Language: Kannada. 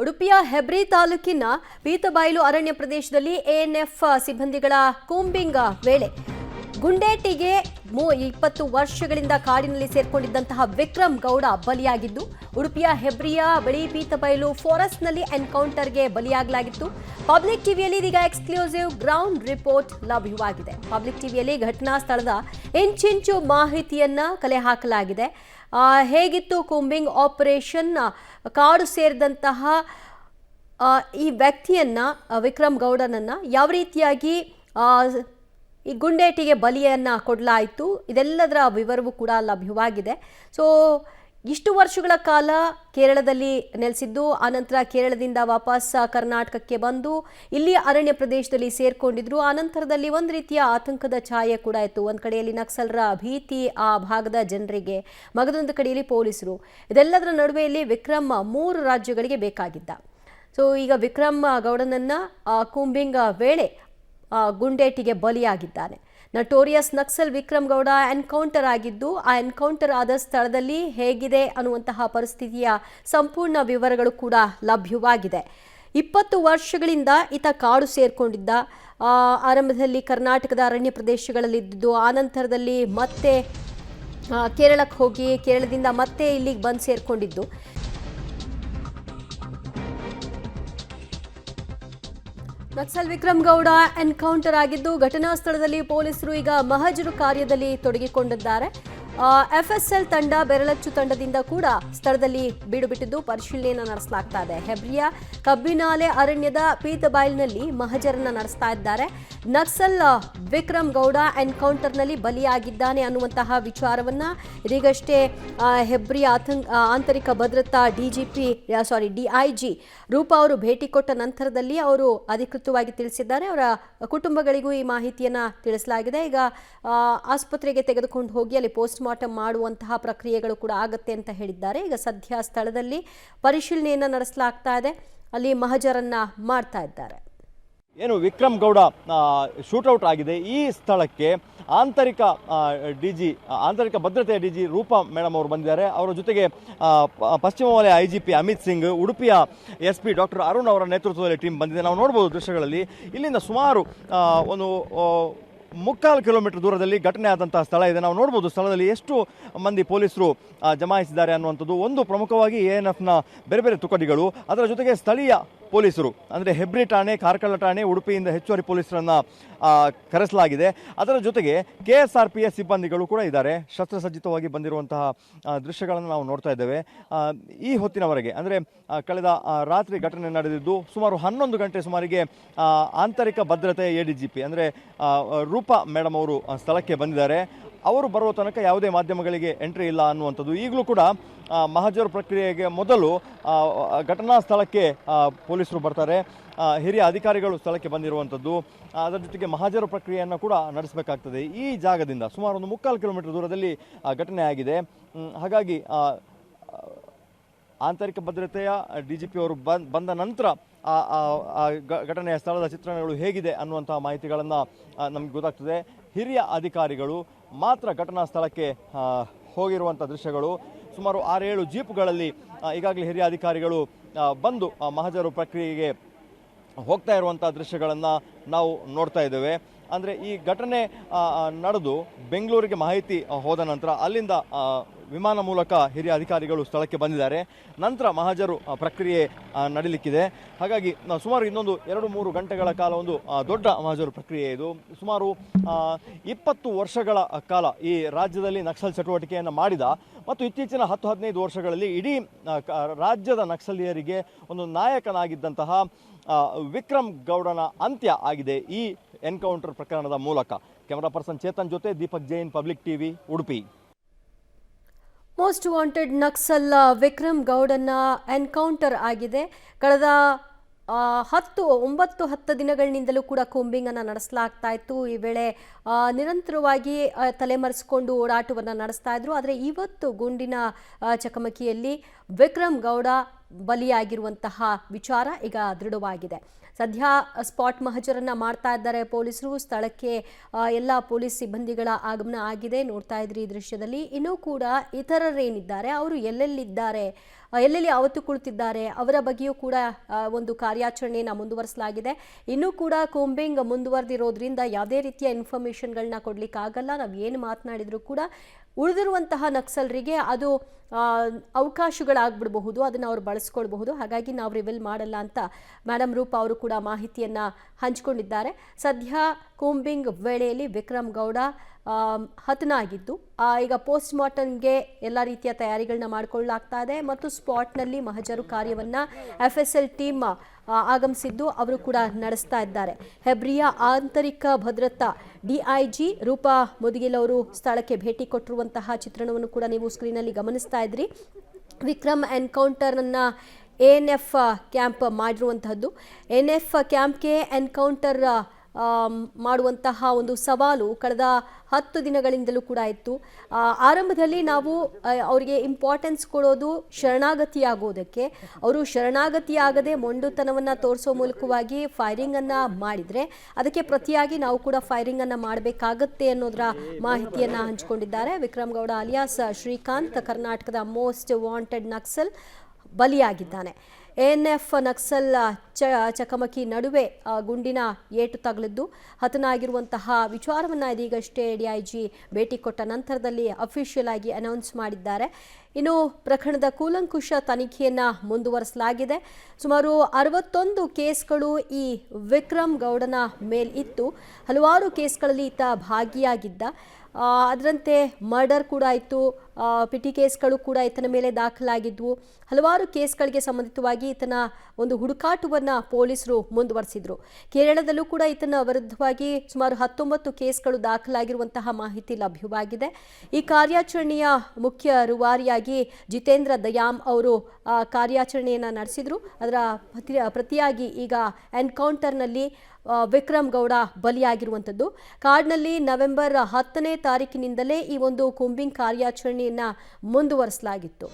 ಉಡುಪಿಯ ಹೆಬ್ರಿ ತಾಲೂಕಿನ ಪೀತಬೈಲು ಅರಣ್ಯ ಪ್ರದೇಶದಲ್ಲಿ ಎಎನ್ಎಫ್ ಸಿಬ್ಬಂದಿಗಳ ಕೂಂಬಿಂಗ್ ವೇಳೆ ಗುಂಡೇಟಿಗೆ 20 ವರ್ಷಗಳಿಂದ ಕಾಡಿನಲ್ಲಿ ಸೇರ್ಕೊಂಡಿದ್ದಂತಹ ವಿಕ್ರಮ್ ಗೌಡ ಬಲಿಯಾಗಿದ್ದು ಉಡುಪಿಯ ಹೆಬ್ರಿಯ ಬಳಿ ಪೀತಬೈಲು ಫಾರೆಸ್ಟ್ನಲ್ಲಿ ಎನ್ಕೌಂಟರ್ಗೆ ಬಲಿಯಾಗಲಾಗಿತ್ತು. ಪಬ್ಲಿಕ್ ಟಿವಿಯಲ್ಲಿ ಇದೀಗ ಎಕ್ಸ್ಕ್ಲೂಸಿವ್ ಗ್ರೌಂಡ್ ರಿಪೋರ್ಟ್ ಲಭ್ಯವಾಗಿದೆ. ಪಬ್ಲಿಕ್ ಟಿವಿಯಲ್ಲಿ ಘಟನಾ ಸ್ಥಳದ ಇಂಚಿಂಚು ಮಾಹಿತಿಯನ್ನ ಕಲೆ ಹಾಕಲಾಗಿದೆ. ಹೇಗಿತ್ತು ಕೂಂಬಿಂಗ್ ಆಪರೇಷನ್, ಕಾಡು ಸೇರಿದಂತಹ ಈ ವ್ಯಕ್ತಿಯನ್ನ ವಿಕ್ರಮ್ ಗೌಡನನ್ನ ಯಾವ ರೀತಿಯಾಗಿ ಈ ಗುಂಡೇಟಿಗೆ ಬಲಿಯನ್ನ ಕೊಡಲಾಯಿತು, ಇದೆಲ್ಲದರ ವಿವರವೂ ಕೂಡ ಲಭ್ಯವಾಗಿದೆ. ಸೊ ಇಷ್ಟು ವರ್ಷಗಳ ಕಾಲ ಕೇರಳದಲ್ಲಿ ನೆಲೆಸಿದ್ದು, ಆನಂತರ ಕೇರಳದಿಂದ ವಾಪಸ್ ಕರ್ನಾಟಕಕ್ಕೆ ಬಂದು ಇಲ್ಲಿ ಅರಣ್ಯ ಪ್ರದೇಶದಲ್ಲಿ ಸೇರ್ಕೊಂಡಿದ್ರು. ಆನಂತರದಲ್ಲಿ ಒಂದು ರೀತಿಯ ಆತಂಕದ ಛಾಯೆ ಕೂಡ ಇತ್ತು. ಒಂದು ಕಡೆಯಲ್ಲಿ ನಕ್ಸಲರ ಭೀತಿ ಆ ಭಾಗದ ಜನರಿಗೆ, ಮಗದೊಂದು ಕಡೆಯಲ್ಲಿ ಪೊಲೀಸರು. ಇದೆಲ್ಲದರ ನಡುವೆಯಲ್ಲಿ ವಿಕ್ರಮ್ 3 ರಾಜ್ಯಗಳಿಗೆ ಬೇಕಾಗಿದ್ದ. ಸೊ ಈಗ ವಿಕ್ರಮ್ ಗೌಡನನ್ನ ಕೂಂಬಿಂಗ್ ವೇಳೆ ಗುಂಡೇಟಿಗೆ ಬಲಿಯಾಗಿದ್ದಾನೆ. ನಟೋರಿಯಸ್ ನಕ್ಸಲ್ ವಿಕ್ರಮ್ ಗೌಡ ಎನ್ಕೌಂಟರ್ ಆಗಿದ್ದು, ಆ ಎನ್ಕೌಂಟರ್ ಆದ ಸ್ಥಳದಲ್ಲಿ ಹೇಗಿದೆ ಅನ್ನುವಂತಹ ಪರಿಸ್ಥಿತಿಯ ಸಂಪೂರ್ಣ ವಿವರಗಳು ಕೂಡ ಲಭ್ಯವಾಗಿದೆ. 20 ವರ್ಷಗಳಿಂದ ಈತ ಕಾಡು ಸೇರ್ಕೊಂಡಿದ್ದ. ಆರಂಭದಲ್ಲಿ ಕರ್ನಾಟಕದ ಅರಣ್ಯ ಪ್ರದೇಶಗಳಲ್ಲಿದ್ದು, ಆನಂತರದಲ್ಲಿ ಮತ್ತೆ ಕೇರಳಕ್ಕೆ ಹೋಗಿ ಕೇರಳದಿಂದ ಮತ್ತೆ ಇಲ್ಲಿಗೆ ಬಂದು ಸೇರ್ಕೊಂಡಿದ್ದು. ನಕ್ಸಲ್ ವಿಕ್ರಮ್ ಗೌಡ ಎನ್ಕೌಂಟರ್ ಆಗಿದ್ದು, ಘಟನಾ ಸ್ಥಳದಲ್ಲಿ ಪೊಲೀಸರು ಈಗ ಮಹಜರು ಕಾರ್ಯದಲ್ಲಿ ತೊಡಗಿಕೊಂಡಿದ್ದಾರೆ. ಎಫ್ಎಸ್ಎಲ್ ತಂಡ, ಬೆರಳಚ್ಚು ತಂಡದಿಂದ ಕೂಡ ಸ್ಥಳದಲ್ಲಿ ಬೀಡು ಬಿಟ್ಟಿದ್ದು ಪರಿಶೀಲನೆಯನ್ನು ನಡೆಸಲಾಗ್ತಾ ಇದೆ. ಹೆಬ್ರಿಯ ಕಬ್ಬಿನಾಲೆ ಅರಣ್ಯದ ಪೀತಬೈಲ್ನಲ್ಲಿ ಮಹಜರನ್ನ ನಡೆಸ್ತಾ ಇದ್ದಾರೆ. ನಕ್ಸಲ್ ವಿಕ್ರಮ್ ಗೌಡ ಎನ್ಕೌಂಟರ್ನಲ್ಲಿ ಬಲಿಯಾಗಿದ್ದಾನೆ ಅನ್ನುವಂತಹ ವಿಚಾರವನ್ನ ಇದೀಗಷ್ಟೇ ಹೆಬ್ರಿಯ ಆಂತರಿಕ ಭದ್ರತಾ ಡಿಐಜಿ ರೂಪಾ ಅವರು ಭೇಟಿ ಕೊಟ್ಟ ನಂತರದಲ್ಲಿ ಅವರು ಅಧಿಕೃತವಾಗಿ ತಿಳಿಸಿದ್ದಾರೆ. ಅವರ ಕುಟುಂಬಗಳಿಗೂ ಈ ಮಾಹಿತಿಯನ್ನ ತಿಳಿಸಲಾಗಿದೆ. ಈಗ ಆಸ್ಪತ್ರೆಗೆ ತೆಗೆದುಕೊಂಡು ಹೋಗಿ ಅಲ್ಲಿ ಪೋಸ್ಟ್ ಮಾರ್ಟಮ್ ಮಾಡುವಂತಹ ಪ್ರಕ್ರಿಯೆಗಳು ಕೂಡ ಆಗುತ್ತೆ ಅಂತ ಹೇಳಿದ್ದಾರೆ. ಈಗ ಸದ್ಯ ಸ್ಥಳದಲ್ಲಿ ಪರಿಶೀಲನೆಯನ್ನು ನಡೆಸಲಾಗ್ತಾ ಇದೆ. ಅಲ್ಲಿ ಮಹಜರನ್ನ ಮಾಡ್ತಾ ಇದ್ದಾರೆ. ಏನು ವಿಕ್ರಮ್ ಗೌಡ ಶೂಟೌಟ್ ಆಗಿದೆ, ಈ ಸ್ಥಳಕ್ಕೆ ಆಂತರಿಕ ಭದ್ರತೆಯ ಡಿಜಿ ರೂಪಾ ಮೇಡಮ್ ಅವರು ಬಂದಿದ್ದಾರೆ. ಅವರ ಜೊತೆಗೆ ಪಶ್ಚಿಮ ವಲಯ IGP ಅಮಿತ್ ಸಿಂಗ್, ಉಡುಪಿಯ SP ಡಾಕ್ಟರ್ ಅರುಣ್ ಅವರ ನೇತೃತ್ವದಲ್ಲಿ ಟೀಮ್ ಬಂದಿದೆ. ನಾವು ನೋಡ್ಬೋದು ದೃಶ್ಯಗಳಲ್ಲಿ. ಇಲ್ಲಿಂದ ಸುಮಾರು ಒಂದು 3/4 ಕಿಲೋಮೀಟರ್ ದೂರದಲ್ಲಿ ಘಟನೆ ಆದಂತಹ ಸ್ಥಳ ಇದೆ. ನಾವು ನೋಡ್ಬೋದು ಸ್ಥಳದಲ್ಲಿ ಎಷ್ಟು ಮಂದಿ ಪೊಲೀಸರು ಜಮಾಯಿಸಿದ್ದಾರೆ ಅನ್ನುವಂಥದ್ದು. ಒಂದು ಪ್ರಮುಖವಾಗಿ ANFನ ಬೇರೆ ಬೇರೆ ತುಕಡಿಗಳು, ಅದರ ಜೊತೆಗೆ ಸ್ಥಳೀಯ ಪೊಲೀಸರು ಅಂದರೆ ಹೆಬ್ರಿ ಠಾಣೆ, ಕಾರ್ಕಳ ಠಾಣೆ, ಉಡುಪಿಯಿಂದ ಹೆಚ್ಚುವರಿ ಪೊಲೀಸರನ್ನು ಕರೆಸಲಾಗಿದೆ. ಅದರ ಜೊತೆಗೆ KSRPS ಸಿಬ್ಬಂದಿಗಳು ಕೂಡ ಇದ್ದಾರೆ. ಶಸ್ತ್ರಸಜ್ಜಿತವಾಗಿ ಬಂದಿರುವಂತಹ ದೃಶ್ಯಗಳನ್ನು ನಾವು ನೋಡ್ತಾ ಇದ್ದೇವೆ. ಈ ಹೊತ್ತಿನವರೆಗೆ ಅಂದರೆ ಕಳೆದ ರಾತ್ರಿ ಘಟನೆ ನಡೆದಿದ್ದು ಸುಮಾರು 11 ಗಂಟೆ ಸುಮಾರಿಗೆ ಆಂತರಿಕ ಭದ್ರತೆ ADGP ಅಂದರೆ ರೂಪಾ ಮೇಡಮ್ ಅವರು ಸ್ಥಳಕ್ಕೆ ಬಂದಿದ್ದಾರೆ. ಅವರು ಬರುವ ತನಕ ಯಾವುದೇ ಮಾಧ್ಯಮಗಳಿಗೆ ಎಂಟ್ರಿ ಇಲ್ಲ ಅನ್ನುವಂಥದ್ದು. ಈಗಲೂ ಕೂಡ ಮಹಜರು ಪ್ರಕ್ರಿಯೆಗೆ ಮೊದಲು ಘಟನಾ ಸ್ಥಳಕ್ಕೆ ಪೊಲೀಸರು ಬರ್ತಾರೆ. ಹಿರಿಯ ಅಧಿಕಾರಿಗಳು ಸ್ಥಳಕ್ಕೆ ಬಂದಿರುವಂಥದ್ದು. ಅದರ ಜೊತೆಗೆ ಮಹಜರು ಪ್ರಕ್ರಿಯೆಯನ್ನು ಕೂಡ ನಡೆಸಬೇಕಾಗ್ತದೆ. ಈ ಜಾಗದಿಂದ ಸುಮಾರು ಒಂದು 3/4 ಕಿಲೋಮೀಟರ್ ದೂರದಲ್ಲಿ ಘಟನೆ ಆಗಿದೆ. ಹಾಗಾಗಿ ಆಂತರಿಕ ಭದ್ರತೆಯ DGP ಅವರು ಬಂದ ನಂತರ ಘಟನೆಯ ಸ್ಥಳದ ಚಿತ್ರಣಗಳು ಹೇಗಿದೆ ಅನ್ನುವಂತಹ ಮಾಹಿತಿಗಳನ್ನು ನಮಗೆ ಗೊತ್ತಾಗ್ತದೆ. ಹಿರಿಯ ಅಧಿಕಾರಿಗಳು ಮಾತ್ರ ಘಟನಾ ಸ್ಥಳಕ್ಕೆ ಹೋಗಿರುವಂಥ ದೃಶ್ಯಗಳು. ಸುಮಾರು 6-7 ಜೀಪುಗಳಲ್ಲಿ ಈಗಾಗಲೇ ಹಿರಿಯ ಅಧಿಕಾರಿಗಳು ಬಂದು ಮಹಜರು ಪ್ರಕ್ರಿಯೆಗೆ ಹೋಗ್ತಾ ಇರುವಂಥ ದೃಶ್ಯಗಳನ್ನು ನಾವು ನೋಡ್ತಾ ಇದ್ದೇವೆ. ಅಂದರೆ ಈ ಘಟನೆ ನಡೆದು ಬೆಂಗಳೂರಿಗೆ ಮಾಹಿತಿ ಹೋದ ನಂತರ ಅಲ್ಲಿಂದ ವಿಮಾನ ಮೂಲಕ ಹಿರಿಯ ಅಧಿಕಾರಿಗಳು ಸ್ಥಳಕ್ಕೆ ಬಂದಿದ್ದಾರೆ. ನಂತರ ಮಹಜರು ಪ್ರಕ್ರಿಯೆ ನಡೀಲಿಕ್ಕಿದೆ. ಹಾಗಾಗಿ ಸುಮಾರು ಇನ್ನೊಂದು 2-3 ಗಂಟೆಗಳ ಕಾಲ ಒಂದು ದೊಡ್ಡ ಮಹಜರು ಪ್ರಕ್ರಿಯೆ ಇದು. ಸುಮಾರು 20 ವರ್ಷಗಳ ಕಾಲ ಈ ರಾಜ್ಯದಲ್ಲಿ ನಕ್ಸಲ್ ಚಟುವಟಿಕೆಯನ್ನು ಮಾಡಿದ ಮತ್ತು ಇತ್ತೀಚಿನ 10-15 ವರ್ಷಗಳಲ್ಲಿ ಇಡೀ ರಾಜ್ಯದ ನಕ್ಸಲೀಯರಿಗೆ ಒಂದು ನಾಯಕನಾಗಿದ್ದಂತಹ ವಿಕ್ರಮ್ ಗೌಡನ ಅಂತ್ಯ ಆಗಿದೆ ಈ ಎನ್ಕೌಂಟರ್ ಪ್ರಕರಣದ ಮೂಲಕ. ಕ್ಯಾಮರಾ ಪರ್ಸನ್ ಚೇತನ್ ಜೊತೆ Deepak Jain, public TV, Udupi. Most wanted Naxal Vikram ಗೌಡನ ಎನ್ಕೌಂಟರ್ ಆಗಿದೆ. ಕಳೆದ 9-10 ದಿನಗಳಿನಿಂದಲೂ ಕೂಡ ಕೂಂಬಿಂಗನ್ನು ನಡೆಸಲಾಗ್ತಾ ಇತ್ತು. ಈ ವೇಳೆ ನಿರಂತರವಾಗಿ ತಲೆಮರೆಸಿಕೊಂಡು ಓಡಾಟವನ್ನು ನಡೆಸ್ತಾ ಇದ್ರು. ಆದರೆ ಇವತ್ತು ಗುಂಡಿನ ಚಕಮಕಿಯಲ್ಲಿ ವಿಕ್ರಮ್ ಗೌಡ ಬಲಿಯಾಗಿರುವಂತಹ ವಿಚಾರ ಈಗ ದೃಢವಾಗಿದೆ. ಸದ್ಯ ಸ್ಪಾಟ್ ಮಹಜರನ್ನ ಮಾಡ್ತಾ ಇದ್ದಾರೆ ಪೊಲೀಸರು. ಸ್ಥಳಕ್ಕೆ ಎಲ್ಲ ಪೊಲೀಸ್ ಸಿಬ್ಬಂದಿಗಳ ಆಗಮನ ಆಗಿದೆ. ನೋಡ್ತಾ ಇದ್ರಿ ಈ ದೃಶ್ಯದಲ್ಲಿ. ಇನ್ನೂ ಕೂಡ ಇತರರೇನಿದ್ದಾರೆ ಅವರು ಎಲ್ಲೆಲ್ಲಿದ್ದಾರೆ, ಎಲ್ಲೆಲ್ಲಿ ಅವತ್ತು ಕುಳಿತಿದ್ದಾರೆ, ಅವರ ಬಗ್ಗೆಯೂ ಕೂಡ ಒಂದು ಕಾರ್ಯಾಚರಣೆಯನ್ನು ಮುಂದುವರಿಸಲಾಗಿದೆ. ಇನ್ನೂ ಕೂಡ ಕೂಂಬಿಂಗ್ ಮುಂದುವರೆದಿರೋದ್ರಿಂದ ಯಾವುದೇ ರೀತಿಯ ಇನ್ಫಾರ್ಮೇಷನ್ಗಳನ್ನ ಕೊಡ್ಲಿಕ್ಕಾಗಲ್ಲ. ನಾವು ಏನು ಮಾತನಾಡಿದ್ರು ಕೂಡ ಉಳಿದಿರುವಂತಹ ನಕ್ಸಲರಿಗೆ ಅದು ಅವಕಾಶಗಳಾಗ್ಬಿಡಬಹುದು, ಅದನ್ನು ಅವ್ರು ಬಳಸ್ಕೊಳ್ಬಹುದು. ಹಾಗಾಗಿ ನಾವು ರಿವೀಲ್ ಮಾಡಲ್ಲ ಅಂತ ಮೇಡಮ್ ರೂಪಾ ಅವರು ಕೂಡ ಮಾಹಿತಿಯನ್ನು ಹಂಚಿಕೊಂಡಿದ್ದಾರೆ. ಸದ್ಯ ಕೂಂಬಿಂಗ್ ವೇಳೆಯಲ್ಲಿ ವಿಕ್ರಮ್ ಗೌಡ ಹತನಾಗಿದ್ದು ಈಗ ಪೋಸ್ಟ್ ಮಾರ್ಟಮ್ಗೆ ಎಲ್ಲ ರೀತಿಯ ತಯಾರಿಗಳನ್ನ ಮಾಡಿಕೊಳ್ಳಲಾಗ್ತಾ ಇದೆ ಮತ್ತು ಸ್ಪಾಟ್ನಲ್ಲಿ ಮಹಜರು ಕಾರ್ಯವನ್ನು FSL ಟೀಮ್ ಆಗಮಿಸಿದ್ದು ಅವರು ಕೂಡ ನಡೆಸ್ತಾ ಇದ್ದಾರೆ. ಹೆಬ್ರಿಯ ಆಂತರಿಕ ಭದ್ರತಾ DIG ರೂಪಾ ಮುದಿಗಿಲ್ ಅವರು ಸ್ಥಳಕ್ಕೆ ಭೇಟಿ ಕೊಟ್ಟಿರುವಂತಹ ಚಿತ್ರಣವನ್ನು ಕೂಡ ನೀವು ಸ್ಕ್ರೀನಲ್ಲಿ ಗಮನಿಸ್ತಾ ಇದ್ರಿ. ವಿಕ್ರಮ್ ಎನ್ಕೌಂಟರ್ನ ANF ಕ್ಯಾಂಪ್ ಮಾಡಿರುವಂತಹದ್ದು. ANF ಕ್ಯಾಂಪ್ಗೆ ಎನ್ಕೌಂಟರ್ ಮಾಡುವಂತಹ ಒಂದು ಸವಾಲು ಕಳೆದ 10 ದಿನಗಳಿಂದಲೂ ಕೂಡ ಇತ್ತು. ಆರಂಭದಲ್ಲಿ ನಾವು ಅವರಿಗೆ ಇಂಪಾರ್ಟೆನ್ಸ್ ಕೊಡೋದು ಶರಣಾಗತಿಯಾಗೋದಕ್ಕೆ. ಅವರು ಶರಣಾಗತಿಯಾಗದೆ ಮೊಂಡುತನವನ್ನು ತೋರಿಸೋ ಮೂಲಕವಾಗಿ ಫೈರಿಂಗನ್ನು ಮಾಡಿದರೆ ಅದಕ್ಕೆ ಪ್ರತಿಯಾಗಿ ನಾವು ಕೂಡ ಫೈರಿಂಗನ್ನು ಮಾಡಬೇಕಾಗತ್ತೆ ಅನ್ನೋದರ ಮಾಹಿತಿಯನ್ನು ಹಂಚಿಕೊಂಡಿದ್ದಾರೆ. ವಿಕ್ರಮ್ ಗೌಡ ಅಲಿಯಾಸ್ ಶ್ರೀಕಾಂತ್ ಕರ್ನಾಟಕದ ಮೋಸ್ಟ್ ವಾಂಟೆಡ್ ನಕ್ಸಲ್ ಬಲಿಯಾಗಿದ್ದಾನೆ. ANF ನಕ್ಸಲ್ ಚಕಮಕಿ ನಡುವೆ ಗುಂಡಿನ ಏಟು ತಗಲಿದ್ದು ಹತನಾಗಿರುವಂತಹ ವಿಚಾರವನ್ನು ಇದೀಗಷ್ಟೇ DIG ಭೇಟಿ ಕೊಟ್ಟ ನಂತರದಲ್ಲಿ ಅಫಿಷಿಯಲ್ ಆಗಿ ಅನೌನ್ಸ್ ಮಾಡಿದ್ದಾರೆ. ಇನ್ನು ಪ್ರಕರಣದ ಕೂಲಂಕುಷ ತನಿಖೆಯನ್ನು ಮುಂದುವರಿಸಲಾಗಿದೆ. ಸುಮಾರು 61 ಕೇಸ್ಗಳು ಈ ವಿಕ್ರಮ್ ಗೌಡನ ಮೇಲಿತ್ತು. ಹಲವಾರು ಕೇಸ್ಗಳಲ್ಲಿ ಈತ ಭಾಗಿಯಾಗಿದ್ದ. ಅದರಂತೆ ಮರ್ಡರ್ ಕೂಡ ಇತ್ತು, ಪಿಟಿ ಕೇಸ್ಗಳು ಕೂಡ ಈತನ ಮೇಲೆ ದಾಖಲಾಗಿದ್ವು. ಹಲವಾರು ಕೇಸ್ಗಳಿಗೆ ಸಂಬಂಧಿತವಾಗಿ ಈತನ ಒಂದು ಹುಡುಕಾಟವನ್ನು ಪೊಲೀಸರು ಮುಂದುವರಿಸಿದ್ರು. ಕೇರಳದಲ್ಲೂ ಕೂಡ ಈತನ ವಿರುದ್ಧವಾಗಿ ಸುಮಾರು 19 ಕೇಸ್ಗಳು ದಾಖಲಾಗಿರುವಂತಹ ಮಾಹಿತಿ ಲಭ್ಯವಾಗಿದೆ. ಈ ಕಾರ್ಯಾಚರಣೆಯ ಮುಖ್ಯ ರೂವಾರಿಯಾಗಿ ಜಿತೇಂದ್ರ ದಯಾಮ್ ಅವರು ಕಾರ್ಯಾಚರಣೆಯನ್ನು ನಡೆಸಿದ್ರು. ಅದರ ಪ್ರತಿಯಾಗಿ ಈಗ ಎನ್ಕೌಂಟರ್ನಲ್ಲಿ ವಿಕ್ರಮ್ ಗೌಡ ಬಲಿಯಾಗಿರುವಂಥದ್ದು. ಕಾಡ್ನಲ್ಲಿ ನವೆಂಬರ್ 10ನೇ ತಾರೀಕಿನಿಂದಲೇ ಈ ಒಂದು ಕೂಂಬಿಂಗ್ ಕಾರ್ಯಾಚರಣೆಯನ್ನು ಮುಂದುವರಿಸಲಾಗಿತ್ತು.